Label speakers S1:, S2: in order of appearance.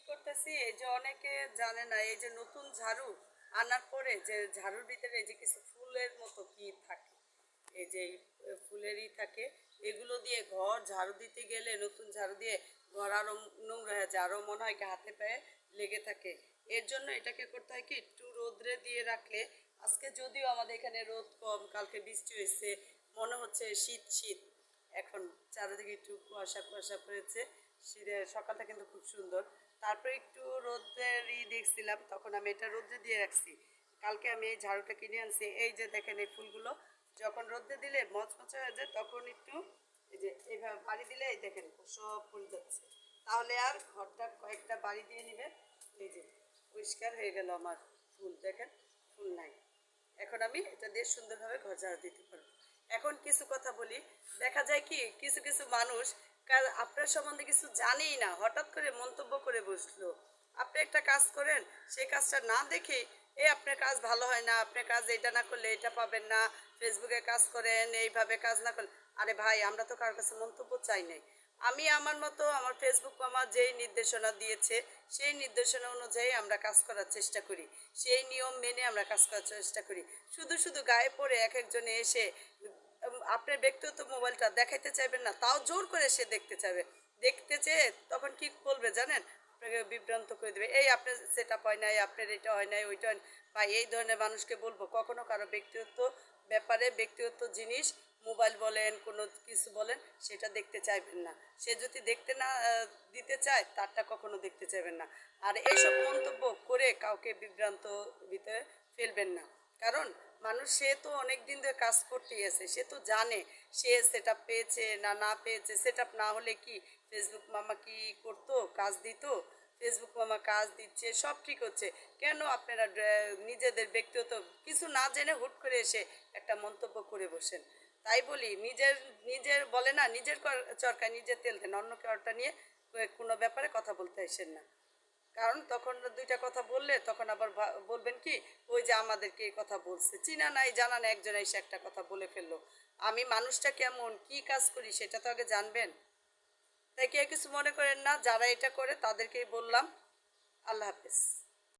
S1: করতেছি এই যে অনেকে জানে না এই যে নতুন ঝাড়ু আনার পরে যে ঝাড়ুর ভিতরে এই যে কিছু ফুলের মতো কি থাকে, এই যে ফুলেরই থাকে, এগুলো দিয়ে ঘর ঝাড়ু দিতে গেলে নতুন ঝাড়ু দিয়ে ঘর আরো নোংরা হয়ে যায়, আরো মনে হয় কি হাতে পায়ে লেগে থাকে। এর জন্য এটাকে করতে হয় কি একটু রোদ্রে দিয়ে রাখলে, আজকে যদিও আমাদের এখানে রোদ কম, কালকে বৃষ্টি হয়েছে, মনে হচ্ছে শীত শীত, এখন চারিদিকে একটু কুয়াশা কুয়াশা পড়েছে, শীতের সকালটা কিন্তু খুব সুন্দর। তারপরে একটু রোদ্রেরই দেখছিলাম, তখন আমি এটা রোদ্রে দিয়ে রাখছি। কালকে আমি এই ঝাড়ুটা কিনে আনছি, এই যে দেখেন এই ফুলগুলো যখন রোদ্রে দিলে মচমচে হয়ে যায়, তখন একটু এই যে এইভাবে বাড়ি দিলে এই দেখেন সব ফুল যাচ্ছে। তাহলে আর ঘরটা কয়েকটা বাড়ি দিয়ে নেবেন, এই যে পরিষ্কার হয়ে গেল আমার ফুল, দেখেন ফুল নাই। এখন আমি এটা দিয়ে সুন্দরভাবে ঘর ঝাড়ু দিতে পারবো। এখন কিছু কথা বলি, দেখা যায় কি কিছু কিছু মানুষ আপনার সম্বন্ধে কিছু জানেই না, হঠাৎ করে মন্তব্য করে বসলো। আপনি একটা কাজ করেন, সেই কাজটা না দেখে আপনার কাজ ভালো হয় না, আপনার কাজ এটা না করলে এটা পাবেন না, ফেসবুকে কাজ করেন এইভাবে কাজ না করলে। আরে ভাই, আমরা তো কারোর কাছে মন্তব্য চাই নাই। আমি আমার মতো আমার ফেসবুক মামা যেই নির্দেশনা দিয়েছে সেই নির্দেশনা অনুযায়ী আমরা কাজ করার চেষ্টা করি, সেই নিয়ম মেনে আমরা কাজ করার চেষ্টা করি। শুধু শুধু গায়ে পড়ে এক একজনে এসে আপনার ব্যক্তিগত মোবাইলটা দেখাইতে চাইবেন না, তাও জোর করে সে দেখতে চাইবে। দেখতে চেয়ে তখন কি বলবে জানেন, আপনাকে বিভ্রান্ত করে দেবে, এই আপনার সেট আপ হয় নাই, আপনার এটা হয় নাই, ওইটা হয়। বা এই ধরনের মানুষকে বলবো কখনো কারো ব্যক্তিগত ব্যাপারে, ব্যক্তিগত জিনিস, মোবাইল বলেন কোনো কিছু বলেন, সেটা দেখতে চাইবেন না। সে যদি দেখতে না দিতে চায়, তারটা কখনো দেখতে চাইবেন না। আর এইসব মন্তব্য করে কাউকে বিভ্রান্ত ভিতরে ফেলবেন না। কারণ মানুষ সে তো অনেক দিন ধরে কাজ করতেই আছে, সে তো জানে সে সেট আপ পেয়েছে না না পেয়েছে। সেট আপ না হলে কি ফেসবুক মামা কি করতো, কাজ দিত? ফেসবুক মামা কাজ দিচ্ছে, সব ঠিক হচ্ছে, কেন আপনারা নিজেদের ব্যক্তিগত কিছু না জেনে হুট করে এসে একটা মন্তব্য করে বসেন? তাই বলি, নিজের নিজের বলে না, নিজের চরকায় নিজের তেল দেন, অন্য কারোটা নিয়ে কোনো ব্যাপারে কথা বলতে আসেন না। কারণ তখন দুইটা কথা বললে তখন আবার বলবেন কি, ওই যে আমাদেরকে এই কথা বলছে, চিনা নাই জানা নাই, একজন এসে একটা কথা বলে ফেললো। আমি মানুষটা কেমন, কি কাজ করি, সেটা তো আগে জানবেন। তাই কেউ কিছু মনে করেন না, যারা এটা করে তাদেরকেই বললাম। আল্লাহ হাফেজ।